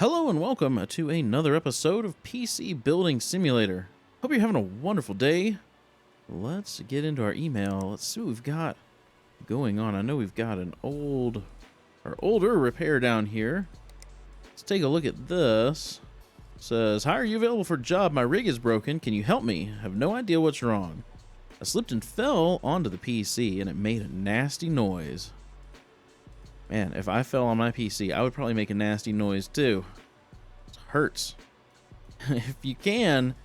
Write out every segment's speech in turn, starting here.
Hello and welcome to another episode of PC Building Simulator. Hope you're having a wonderful day. Let's get into our email. Let's see what we've got going on. I know we've got an older repair down here. Let's take a look at this. It says, "Hi, are you available for a job? My rig is broken. Can you help me? I have no idea what's wrong. I slipped and fell onto the PC and it made a nasty noise." Man, if I fell on my PC, I would probably make a nasty noise too. It hurts. If you can,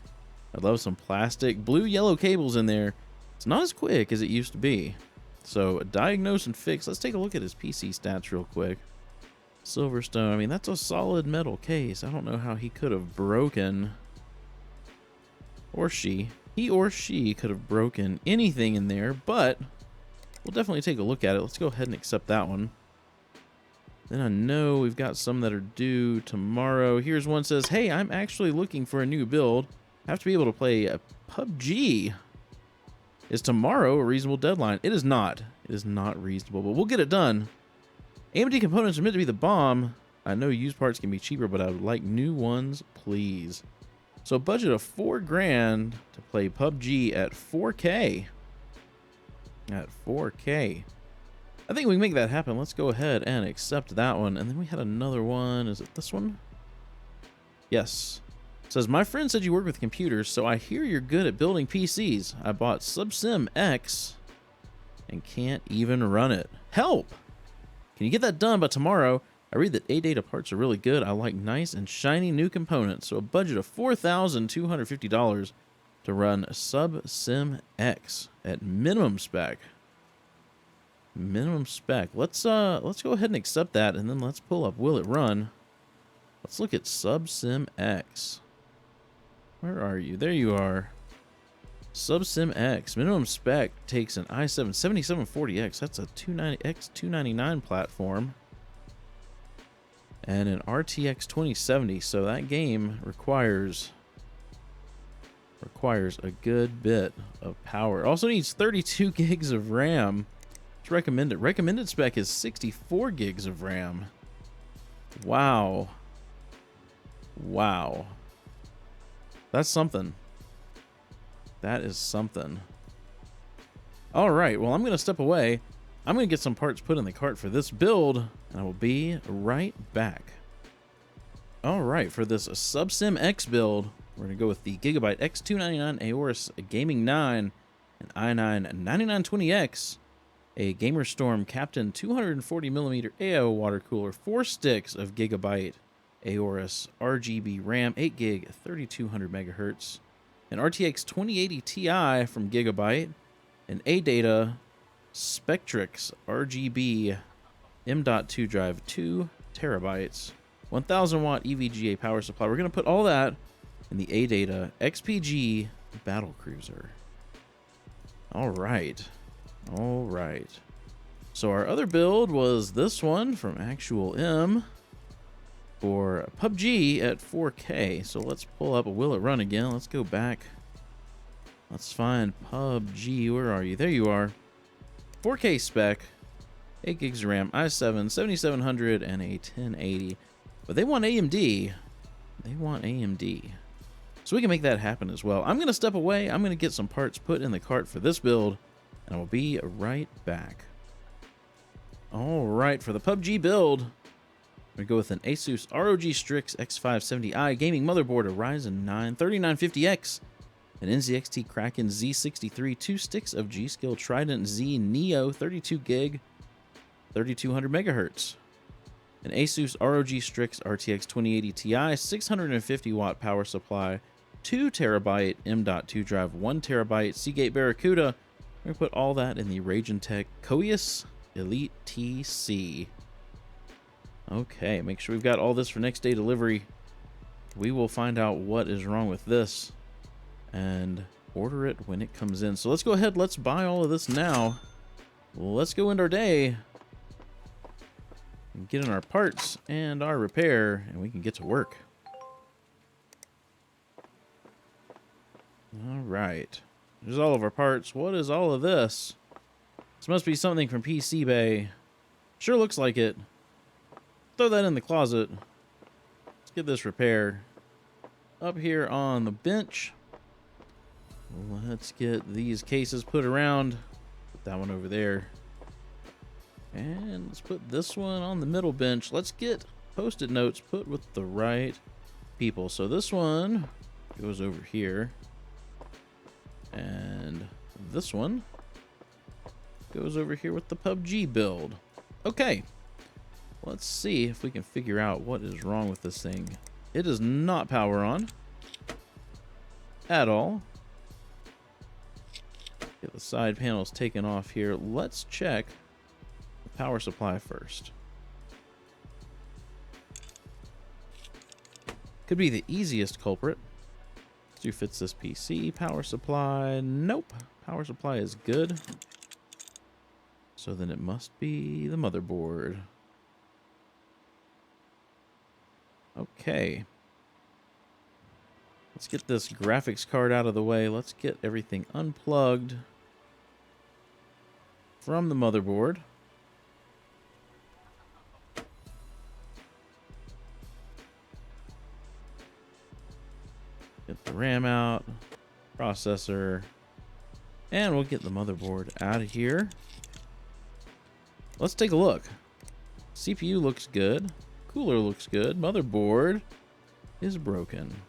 I'd love some plastic blue yellow cables in there. It's not as quick as it used to be. So diagnose and fix. Let's take a look at his PC stats real quick. Silverstone, I mean, that's a solid metal case. I don't know how he could have broken, or he or she could have broken anything in there, but we'll definitely take a look at it. Let's go ahead and accept that one. Then I know we've got some that are due tomorrow. Here's one that says, "Hey, I'm actually looking for a new build. I have to be able to play a PUBG. Is tomorrow a reasonable deadline?" It is not. It is not reasonable, but we'll get it done. AMD components are meant to be the bomb. I know used parts can be cheaper, but I would like new ones, please. So a budget of $4,000 to play PUBG at 4K. At 4K. I think we can make that happen. Let's go ahead and accept that one. And then we had another one. Is it this one? Yes. It says, "My friend said you work with computers, so I hear you're good at building PCs. I bought SubSim X and can't even run it. Help! Can you get that done by tomorrow? I read that ADATA parts are really good. I like nice and shiny new components. So a budget of $4,250 to run SubSim X at minimum spec." Minimum spec. Let's go ahead and accept that, and then let's pull up Will It Run. Let's look at SubSim X. Where are you? There you are. SubSim X. Minimum spec takes an i7-7740X. That's a 299 platform. And an RTX 2070. So that game requires a good bit of power. Also needs 32 gigs of RAM. Recommended spec is 64 gigs of RAM. Wow. That's something. That is something. All right, well, I'm going to step away. I'm going to get some parts put in the cart for this build, and I will be right back. All right, for this SubSim X build, we're going to go with the Gigabyte X299 Aorus Gaming 9 and i9-9920X. A GamerStorm Captain 240mm AO water cooler, 4 sticks of Gigabyte Aorus RGB RAM, 8GB, 3200 megahertz, an RTX 2080 Ti from Gigabyte, an ADATA Spectrix RGB M.2 drive, 2 terabytes, 1000 watt EVGA power supply. We're going to put all that in the ADATA XPG Battlecruiser. All right. So our other build was this one from Actual M for PUBG at 4K. So let's pull up a Will It Run again. Let's go back. Let's find PUBG. Where are you? There you are. 4K spec, 8 gigs of RAM, i7 7700 and a 1080. But they want AMD. So we can make that happen as well. I'm going to step away. I'm going to get some parts put in the cart for this build, and I will be right back. All right, for the PUBG build, we go with an Asus ROG Strix X570i gaming motherboard, a Ryzen 9 3950X, an NZXT Kraken Z63, 2 sticks of G-Skill Trident Z Neo 32 gig, 3200 megahertz, an Asus ROG Strix RTX 2080 Ti 650 watt power supply, 2 terabyte M.2 drive, 1 terabyte Seagate Barracuda. We're going to put all that in the Ragentech Koius Elite TC. Okay, make sure we've got all this for next day delivery. We will find out what is wrong with this and order it when it comes in. So let's go ahead, let's buy all of this now. Let's go into our day and get in our parts and our repair, and we can get to work. All right. There's all of our parts. What is all of this? This must be something from PC Bay. Sure looks like it. Throw that in the closet. Let's get this repair up here on the bench. Let's get these cases put around. Put that one over there. And let's put this one on the middle bench. Let's get post-it notes put with the right people. So this one goes over here. And this one goes over here with the PUBG build. Okay. Let's see if we can figure out what is wrong with this thing. It does not power on at all. Get the side panels taken off here. Let's check the power supply first. Could be the easiest culprit. Let's see who fits this PC. Power supply. Nope. Power supply is good. So then it must be the motherboard. Okay. Let's get this graphics card out of the way. Let's get everything unplugged from the motherboard. Get the RAM out, processor, and we'll get the motherboard out of here. Let's take a look. CPU looks good. Cooler looks good. Motherboard is broken.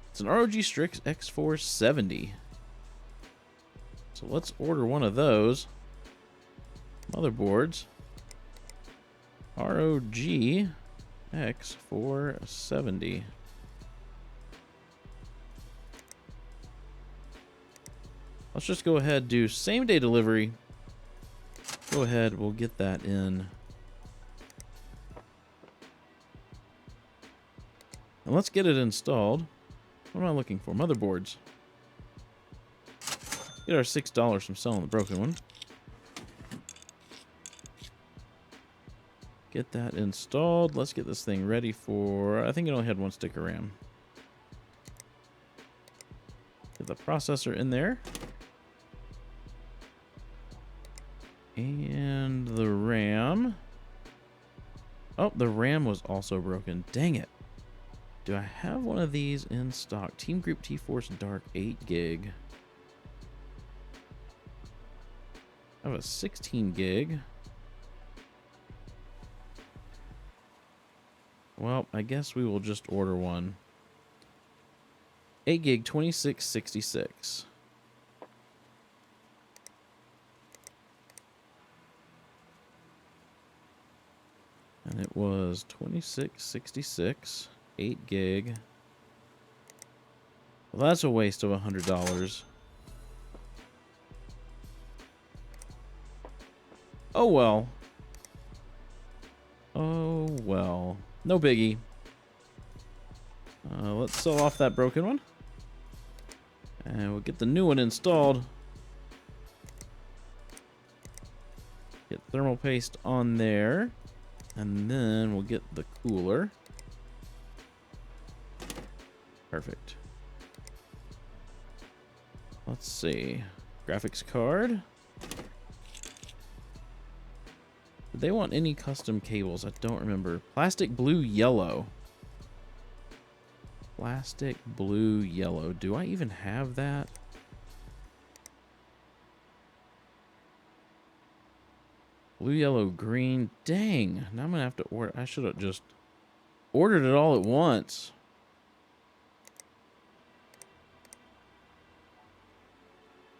It's an ROG Strix X470. So let's order one of those motherboards. ROG X470. Let's just go ahead and do same day delivery. Go ahead, we'll get that in. And let's get it installed. What am I looking for? Motherboards. Get our $6 from selling the broken one. Get that installed. Let's get this thing ready for... I think it only had one stick of RAM. Get the processor in there. And the RAM. Oh, the RAM was also broken. Dang it. Do I have one of these in stock? Team Group T-Force Dark 8 gig. I have a 16 gig. Well, I guess we will just order one. 8 gig 2666. And it was 2666. 8 gig. Well, that's a waste of $100. Oh well. Oh well. No biggie. Let's sell off that broken one. And we'll get the new one installed. Get thermal paste on there. And then we'll get the cooler. Perfect. Let's see. Graphics card. Did they want any custom cables? I don't remember. Plastic blue yellow. Plastic blue yellow. Do I even have that? Blue yellow green. Dang. Now I'm gonna have to order. I should have just ordered it all at once.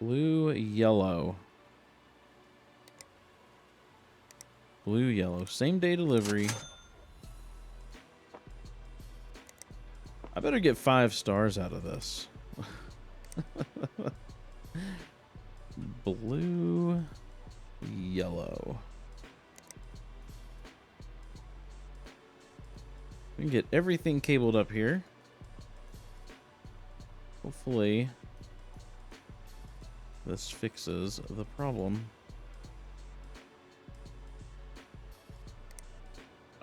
Blue yellow. Blue yellow. Same day delivery. I better get 5 stars out of this. Blue yellow. We can get everything cabled up here. Hopefully this fixes the problem.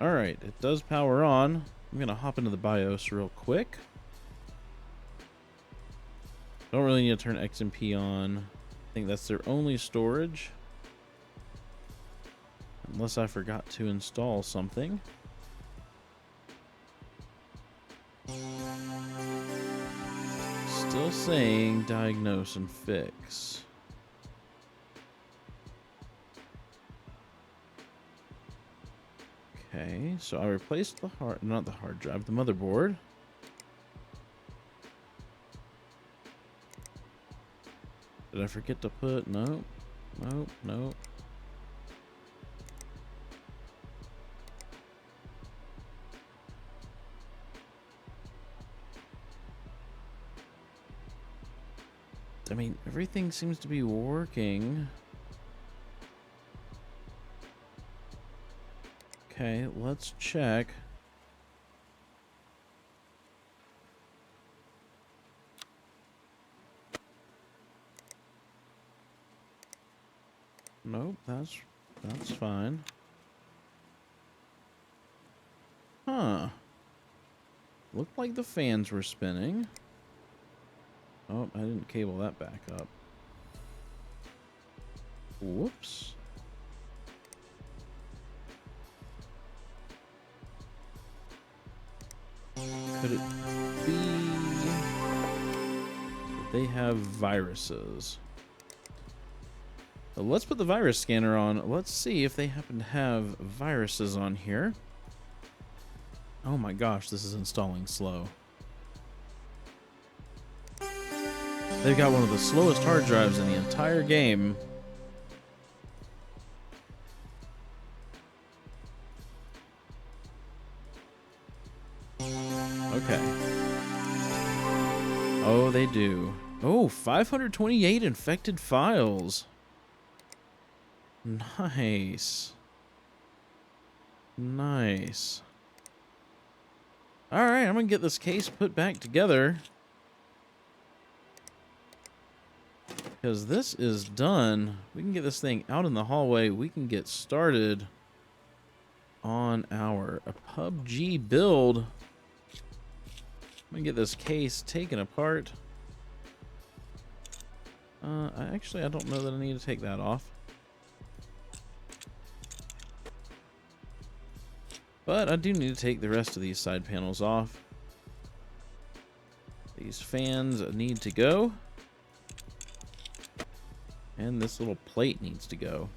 Alright, it does power on. I'm gonna hop into the BIOS real quick. Don't really need to turn XMP on. I think that's their only storage. Unless I forgot to install something. Still saying diagnose and fix. Okay, so I replaced the not the hard drive, the motherboard. Did I forget to put, nope, nope, nope. I mean, everything seems to be working. Okay, let's check. Nope, that's fine. Huh. Looked like the fans were spinning. Oh, I didn't cable that back up. Whoops. Could it be that they have viruses? So let's put the virus scanner on. Let's see if they happen to have viruses on here. Oh my gosh, this is installing slow. They've got one of the slowest hard drives in the entire game. Okay. Oh, they do. Oh, 528 infected files. Nice. Nice. Alright, I'm gonna get this case put back together. Because this is done. We can get this thing out in the hallway. We can get started on our PUBG build. I'm gonna get this case taken apart. Actually, I don't know that I need to take that off. But I do need to take the rest of these side panels off. These fans need to go. And this little plate needs to go.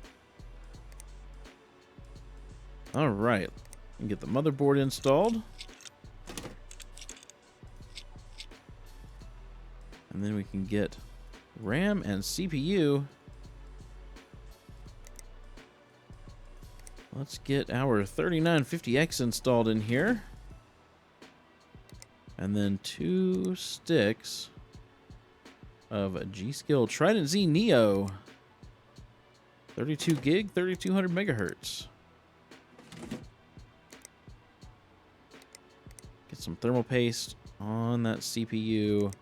All right. Get the motherboard installed. And then we can get RAM and CPU. Let's get our 3950X installed in here. And then 2 sticks of a G-Skill Trident Z Neo. 32 gig, 3200 megahertz. Get some thermal paste on that CPU.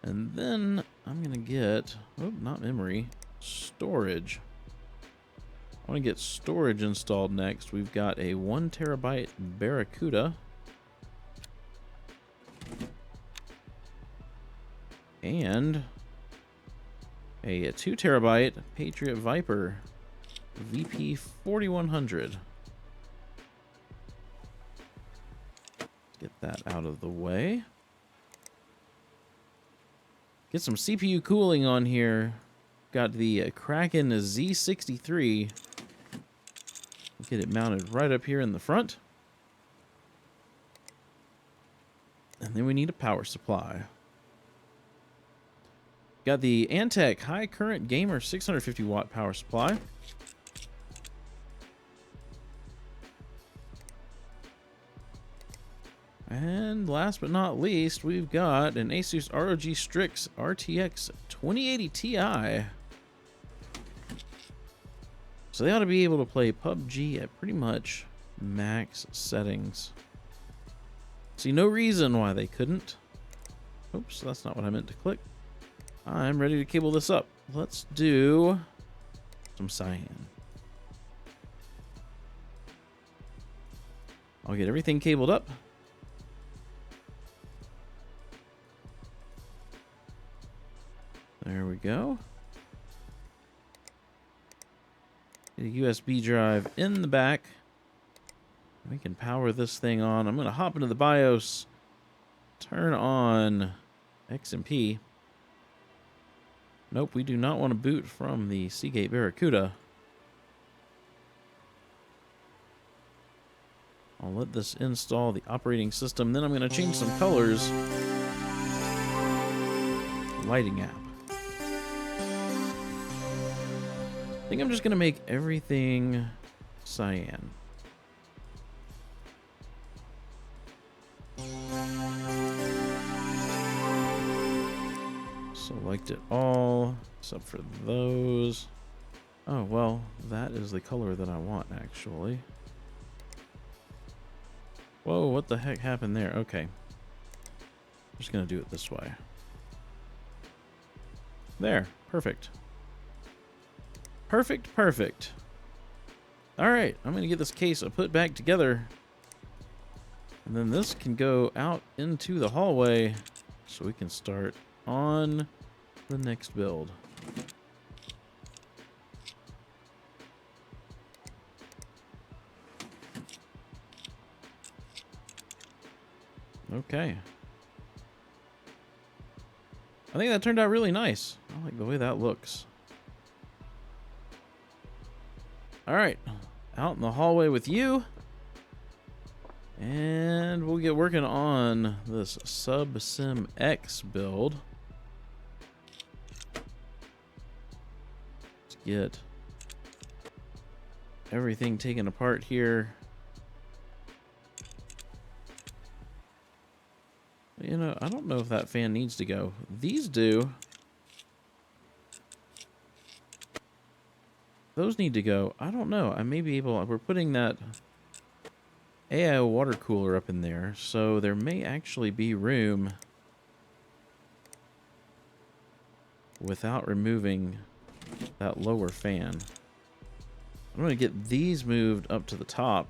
And then I'm going to get, oh, not memory, storage. I want to get storage installed next. We've got a 1 terabyte Barracuda. And a 2 terabyte Patriot Viper VP4100. Let's get that out of the way. Get some CPU cooling on here. Got the Kraken Z63. Get it mounted right up here in the front. And then we need a power supply. Got the Antec High Current Gamer 650 watt power supply. And last but not least, we've got an Asus ROG Strix RTX 2080 Ti. So they ought to be able to play PUBG at pretty much max settings. See no reason why they couldn't. Oops, that's not what I meant to click. I'm ready to cable this up. Let's do some cyan. I'll get everything cabled up. There we go. Get a USB drive in the back. We can power this thing on. I'm going to hop into the BIOS, turn on XMP. Nope, we do not want to boot from the Seagate Barracuda. I'll let this install the operating system. Then I'm going to change some colors. Lighting app. I think I'm just going to make everything cyan. Select it all, except for those. Oh, well, that is the color that I want, actually. Whoa, what the heck happened there? Okay. I'm just going to do it this way. There. Perfect. Perfect, perfect. All right, I'm going to get this case put back together. And then this can go out into the hallway so we can start on the next build. Okay. I think that turned out really nice. I like the way that looks. All right, out in the hallway with you. And we'll get working on this SubSim X build. Let's get everything taken apart here. You know, I don't know if that fan needs to go. These do. Those need to go. I don't know. I may be able... We're putting that AI water cooler up in there, so there may actually be room without removing that lower fan. I'm going to get these moved up to the top.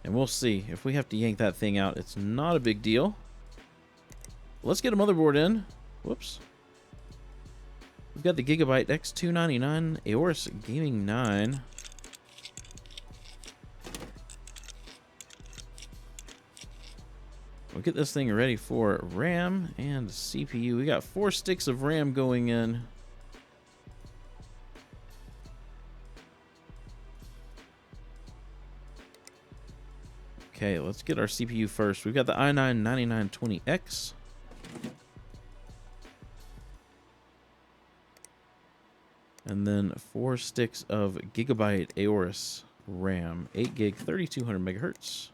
And we'll see. If we have to yank that thing out, it's not a big deal. Let's get a motherboard in. Whoops. We've got the Gigabyte X299 Aorus Gaming 9. We'll get this thing ready for RAM and CPU. We got 4 sticks of RAM going in. Okay, let's get our CPU first. We've got the i9-9920X. And then 4 sticks of Gigabyte Aorus RAM, 8 gig, 3200 megahertz.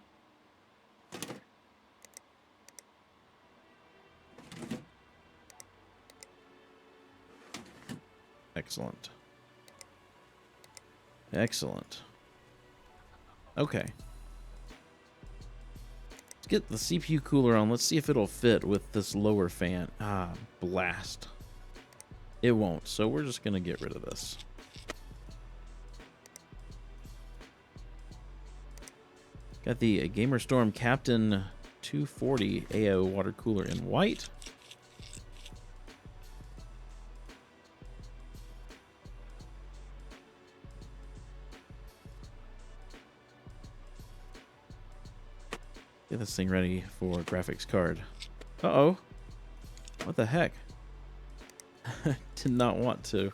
Excellent. Excellent. Okay. Let's get the CPU cooler on. Let's see if it'll fit with this lower fan. Ah, blast. It won't, so we're just going to get rid of this. Got the GamerStorm Captain 240 AO water cooler in white. Get this thing ready for graphics card. Uh-oh. What the heck? Did not want to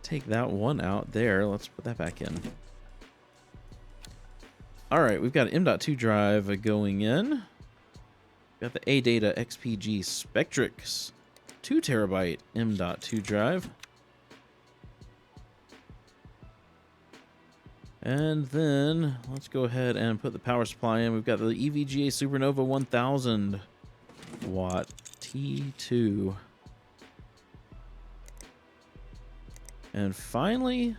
take that one out there. Let's put that back in. All right, we've got an M.2 drive going in. Got the ADATA XPG Spectrix 2 terabyte M.2 drive. And then let's go ahead and put the power supply in. We've got the EVGA Supernova 1000 watt T2. And finally,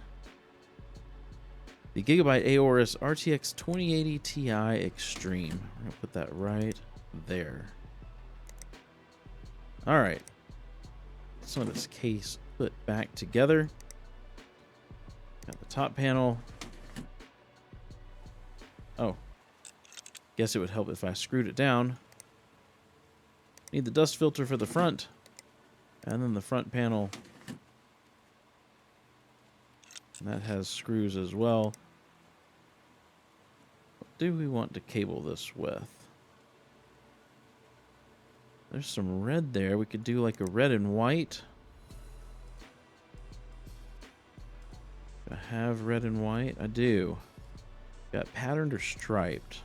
the Gigabyte Aorus RTX 2080 Ti Extreme. We're going to put that right there. All right. Some of this case put back together. Got the top panel. Oh. Guess it would help if I screwed it down. Need the dust filter for the front. And then the front panel. That has screws as well. do we want to cable this with? There's some red there. We could do like a red and white. Do I have red and white? I do. Got patterned or striped?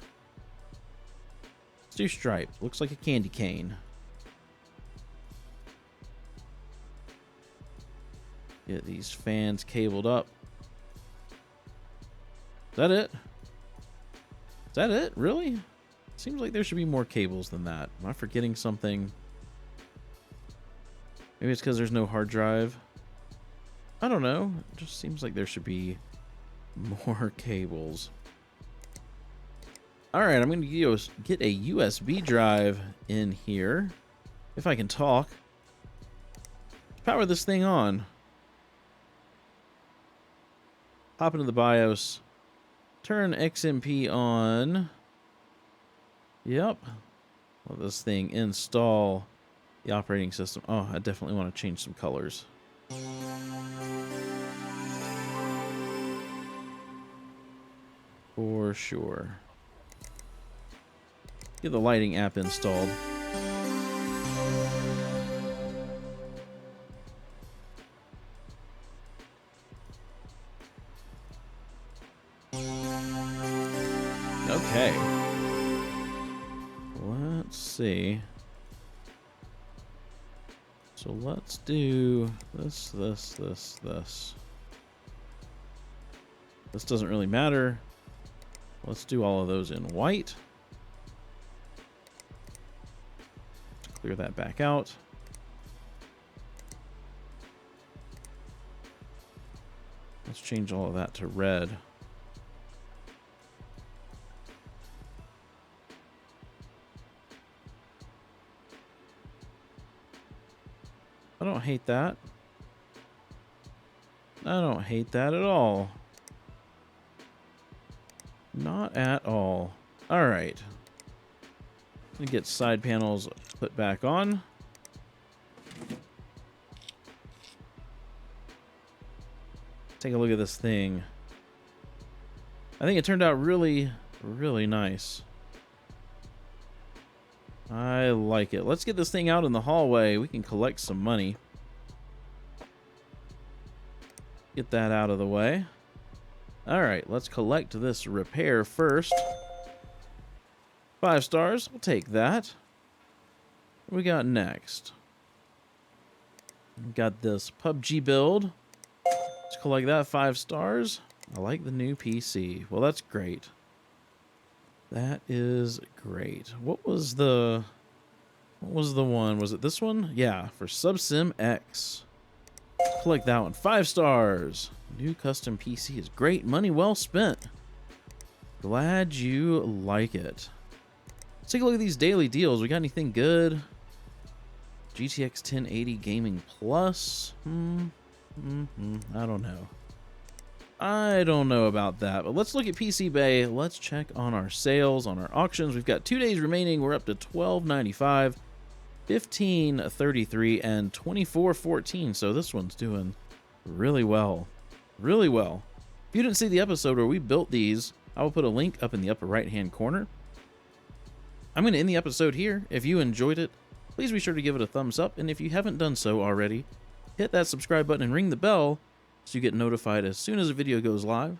Let's do striped. Looks like a candy cane. Get these fans cabled up. Is that it? Is that it? Really? Seems like there should be more cables than that. Am I forgetting something? Maybe it's because there's no hard drive. I don't know. It just seems like there should be more cables. Alright, I'm going to get a USB drive in here. If I can talk. Power this thing on. Hop into the BIOS. Turn XMP on. Yep. Let this thing install the operating system. Oh, I definitely want to change some colors. For sure. Get the lighting app installed. Okay. Let's see. So let's do this. This doesn't really matter. Let's do all of those in white. Clear that back out. Let's change all of that to red. I don't hate that. I don't hate that at all. Not at all. All right. Let me get side panels put back on. Take a look at this thing. I think it turned out really, really nice. I like it. Let's get this thing out in the hallway. We can collect some money. Get that out of the way. Alright, let's collect this repair first. 5 stars. We'll take that. What we got next? We got this PUBG build. Let's collect that. 5 stars. I like the new PC. Well, that's great. That is great. What was the one? Was it this one? Yeah, for SubSim X. Collect that one. 5 stars. New custom PC is great. Money well spent. Glad you like it. Let's take a look at these daily deals. We got anything good? GTX 1080 Gaming Plus. I don't know. I don't know about that, but let's look at PC Bay. Let's check on our sales, on our auctions. We've got 2 days remaining. We're up to $12.95, $15.33, and $24.14. So this one's doing really well. Really well. If you didn't see the episode where we built these, I will put a link up in the upper right-hand corner. I'm going to end the episode here. If you enjoyed it, please be sure to give it a thumbs up. And if you haven't done so already, hit that subscribe button and ring the bell so you get notified as soon as a video goes live.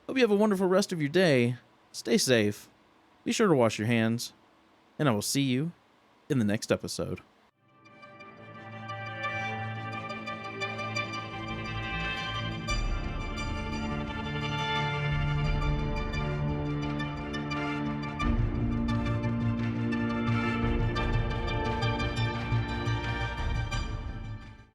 Hope you have a wonderful rest of your day. Stay safe. Be sure to wash your hands. And I will see you in the next episode.